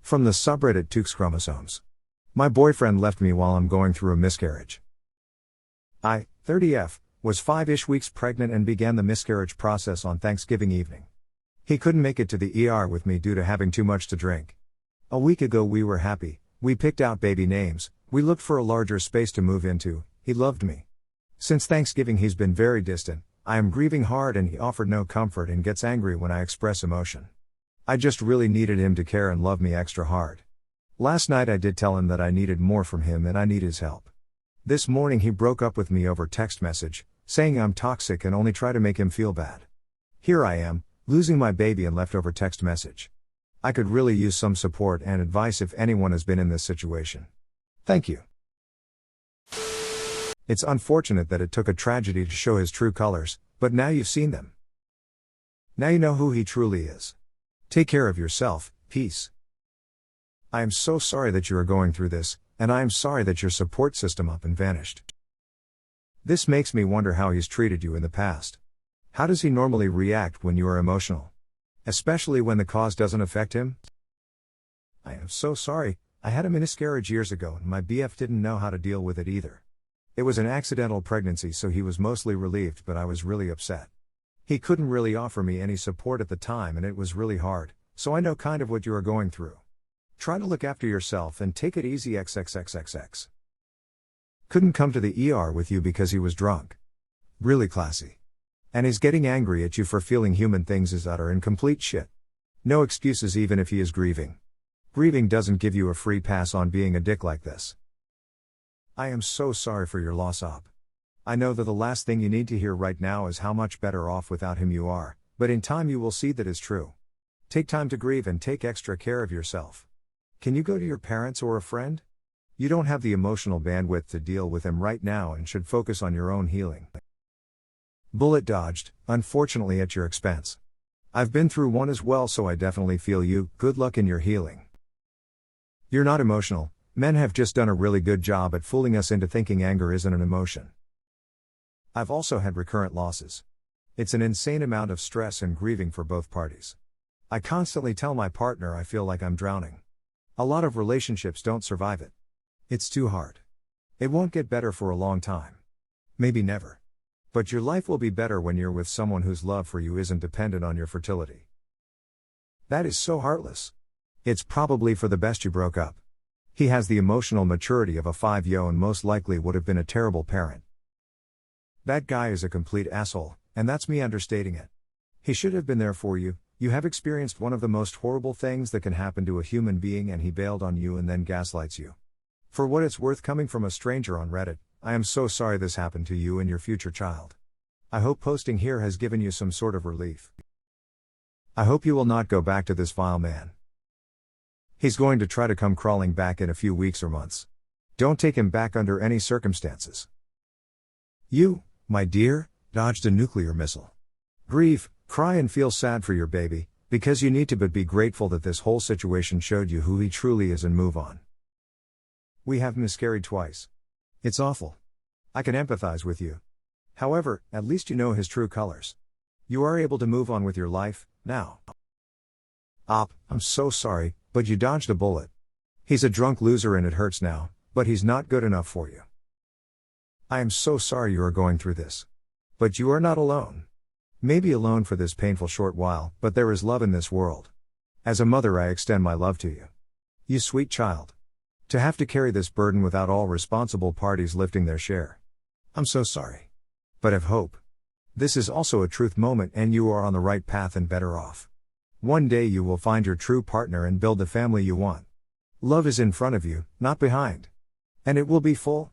From the subreddit TwoXChromosomes. My boyfriend left me while I'm going through a miscarriage. I, 30F, was 5-ish weeks pregnant and began the miscarriage process on Thanksgiving evening. He couldn't make it to the ER with me due to having too much to drink. A week ago we were happy, we picked out baby names, we looked for a larger space to move into, he loved me. Since Thanksgiving he's been very distant, I am grieving hard and he offered no comfort and gets angry when I express emotion. I just really needed him to care and love me extra hard. Last night I did tell him that I needed more from him and I need his help. This morning he broke up with me over text message, saying I'm toxic and only try to make him feel bad. Here I am, losing my baby and left over text message. I could really use some support and advice if anyone has been in this situation. Thank you. It's unfortunate that it took a tragedy to show his true colors, but now you've seen them. Now you know who he truly is. Take care of yourself, peace. I am so sorry that you are going through this, and I am sorry that your support system up and vanished. This makes me wonder how he's treated you in the past. How does he normally react when you are emotional? Especially when the cause doesn't affect him? I am so sorry, I had a miscarriage years ago and my BF didn't know how to deal with it either. It was an accidental pregnancy so he was mostly relieved but I was really upset. He couldn't really offer me any support at the time and it was really hard, so I know kind of what you are going through. Try to look after yourself and take it easy XXXXX. Couldn't come to the ER with you because he was drunk. Really classy. And he's getting angry at you for feeling human things is utter and complete shit. No excuses even if he is grieving. Grieving doesn't give you a free pass on being a dick like this. I am so sorry for your loss, Op. I know that the last thing you need to hear right now is how much better off without him you are, but in time you will see that is true. Take time to grieve and take extra care of yourself. Can you go to your parents or a friend? You don't have the emotional bandwidth to deal with him right now and should focus on your own healing. Bullet dodged, unfortunately at your expense. I've been through one as well so I definitely feel you, good luck in your healing. You're not emotional, men have just done a really good job at fooling us into thinking anger isn't an emotion. I've also had recurrent losses. It's an insane amount of stress and grieving for both parties. I constantly tell my partner I feel like I'm drowning. A lot of relationships don't survive it. It's too hard. It won't get better for a long time. Maybe never. But your life will be better when you're with someone whose love for you isn't dependent on your fertility. That is so heartless. It's probably for the best you broke up. He has the emotional maturity of a 5-yo and most likely would have been a terrible parent. That guy is a complete asshole, and that's me understating it. He should have been there for you. You have experienced one of the most horrible things that can happen to a human being and he bailed on you and then gaslights you. For what it's worth coming from a stranger on Reddit, I am so sorry this happened to you and your future child. I hope posting here has given you some sort of relief. I hope you will not go back to this vile man. He's going to try to come crawling back in a few weeks or months. Don't take him back under any circumstances. You, my dear, dodged a nuclear missile. Grieve, cry and feel sad for your baby, because you need to, but be grateful that this whole situation showed you who he truly is and move on. We have miscarried twice. It's awful. I can empathize with you. However, at least you know his true colors. You are able to move on with your life, now. Op, I'm so sorry, but you dodged a bullet. He's a drunk loser and it hurts now, but he's not good enough for you. I am so sorry you are going through this. But you are not alone. Maybe alone for this painful short while, but there is love in this world. As a mother I extend my love to you. You sweet child. To have to carry this burden without all responsible parties lifting their share. I'm so sorry. But have hope. This is also a truth moment and you are on the right path and better off. One day you will find your true partner and build the family you want. Love is in front of you, not behind. And it will be full.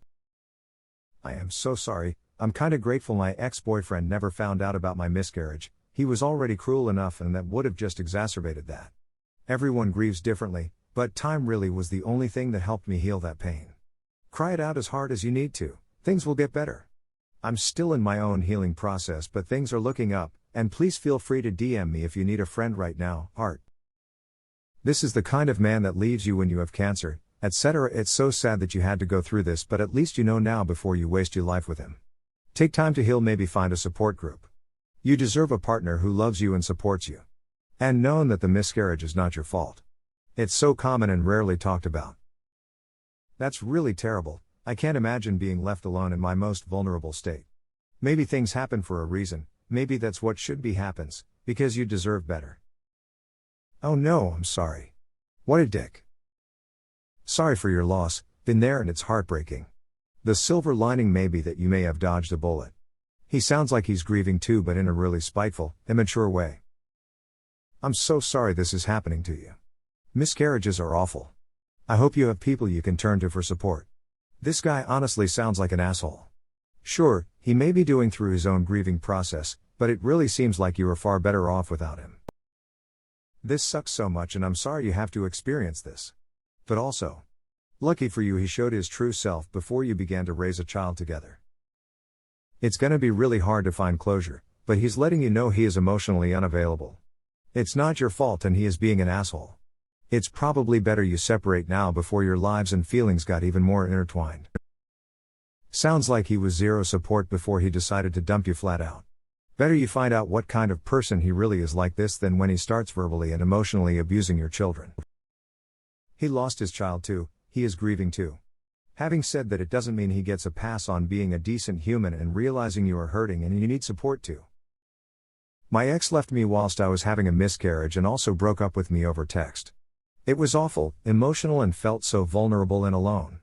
I am so sorry, I'm kinda grateful my ex-boyfriend never found out about my miscarriage. He was already cruel enough and that would have just exacerbated that. Everyone grieves differently, but time really was the only thing that helped me heal that pain. Cry it out as hard as you need to, things will get better. I'm still in my own healing process but things are looking up, and please feel free to DM me if you need a friend right now, heart. This is the kind of man that leaves you when you have cancer, etc. It's so sad that you had to go through this but at least you know now before you waste your life with him. Take time to heal, maybe find a support group. You deserve a partner who loves you and supports you. And know that the miscarriage is not your fault. It's so common and rarely talked about. That's really terrible. I can't imagine being left alone in my most vulnerable state. Maybe things happen for a reason, maybe that's what should be happens, because you deserve better. Oh no, I'm sorry. What a dick. Sorry for your loss, been there and it's heartbreaking. The silver lining may be that you may have dodged a bullet. He sounds like he's grieving too, but in a really spiteful, immature way. I'm so sorry this is happening to you. Miscarriages are awful. I hope you have people you can turn to for support. This guy honestly sounds like an asshole. Sure, he may be doing through his own grieving process, but it really seems like you are far better off without him. This sucks so much and I'm sorry you have to experience this. But also, lucky for you he showed his true self before you began to raise a child together. It's gonna be really hard to find closure, but he's letting you know he is emotionally unavailable. It's not your fault and he is being an asshole. It's probably better you separate now before your lives and feelings got even more intertwined. Sounds like he was zero support before he decided to dump you flat out. Better you find out what kind of person he really is like this than when he starts verbally and emotionally abusing your children. He lost his child too, he is grieving too. Having said that, it doesn't mean he gets a pass on being a decent human and realizing you are hurting and you need support too. My ex left me whilst I was having a miscarriage and also broke up with me over text. It was awful, emotional and felt so vulnerable and alone.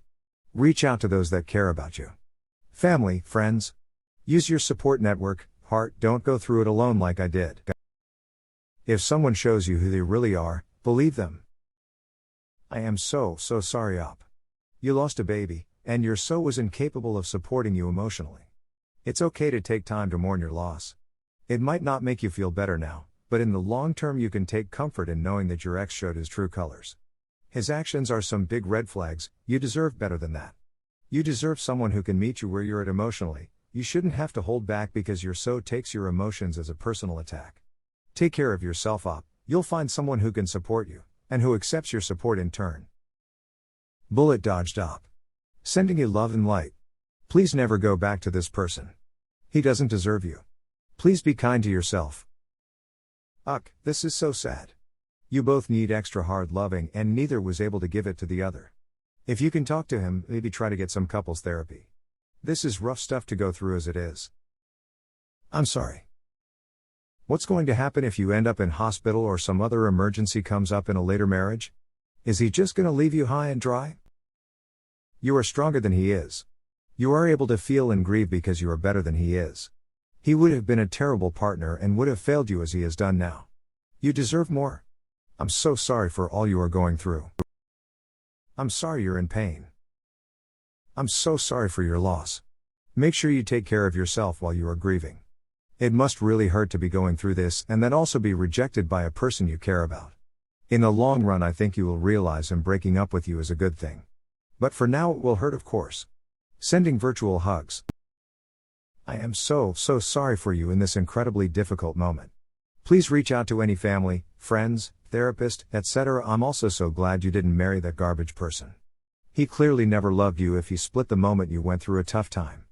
Reach out to those that care about you. Family, friends. Use your support network, heart, don't go through it alone like I did. If someone shows you who they really are, believe them. I am so sorry op. You lost a baby, and your so was incapable of supporting you emotionally. It's okay to take time to mourn your loss. It might not make you feel better now, but in the long term you can take comfort in knowing that your ex showed his true colors. His actions are some big red flags, you deserve better than that. You deserve someone who can meet you where you're at emotionally. You shouldn't have to hold back because your so takes your emotions as a personal attack. Take care of yourself op, you'll find someone who can support you, and who accepts your support in turn. Bullet dodged op. Sending you love and light. Please never go back to this person. He doesn't deserve you. Please be kind to yourself. This is so sad. You both need extra hard loving and neither was able to give it to the other. If you can talk to him, maybe try to get some couples therapy. This is rough stuff to go through as it is. I'm sorry. What's going to happen if you end up in hospital or some other emergency comes up in a later marriage? Is he just gonna leave you high and dry? You are stronger than he is. You are able to feel and grieve because you are better than he is. He would have been a terrible partner and would have failed you as he has done now. You deserve more. I'm so sorry for all you are going through. I'm sorry you're in pain. I'm so sorry for your loss. Make sure you take care of yourself while you are grieving. It must really hurt to be going through this and then also be rejected by a person you care about. In the long run I think you will realize him breaking up with you is a good thing. But for now it will hurt, of course. Sending virtual hugs. I am so sorry for you in this incredibly difficult moment. Please reach out to any family, friends, therapist, etc. I'm also so glad you didn't marry that garbage person. He clearly never loved you if he split the moment you went through a tough time.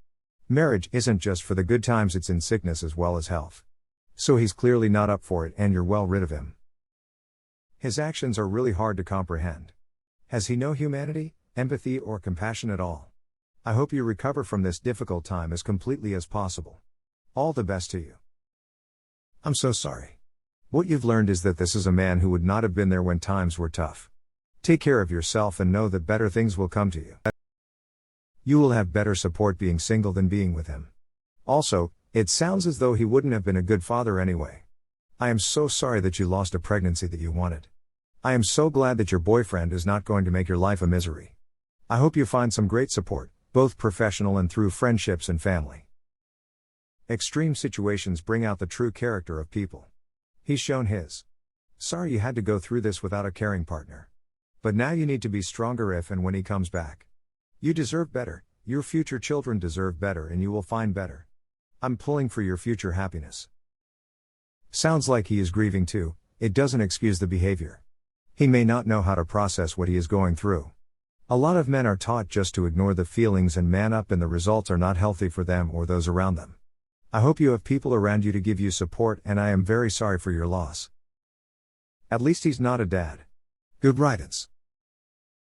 Marriage isn't just for the good times, it's in sickness as well as health. So he's clearly not up for it and you're well rid of him. His actions are really hard to comprehend. Has he no humanity, empathy or compassion at all? I hope you recover from this difficult time as completely as possible. All the best to you. I'm so sorry. What you've learned is that this is a man who would not have been there when times were tough. Take care of yourself and know that better things will come to you. You will have better support being single than being with him. Also, it sounds as though he wouldn't have been a good father anyway. I am so sorry that you lost a pregnancy that you wanted. I am so glad that your boyfriend is not going to make your life a misery. I hope you find some great support, both professional and through friendships and family. Extreme situations bring out the true character of people. He's shown his. Sorry you had to go through this without a caring partner. But now you need to be stronger if and when he comes back. You deserve better, your future children deserve better, and you will find better. I'm pulling for your future happiness. Sounds like he is grieving too. It doesn't excuse the behavior. He may not know how to process what he is going through. A lot of men are taught just to ignore the feelings and man up, and the results are not healthy for them or those around them. I hope you have people around you to give you support, and I am very sorry for your loss. At least he's not a dad. Good riddance.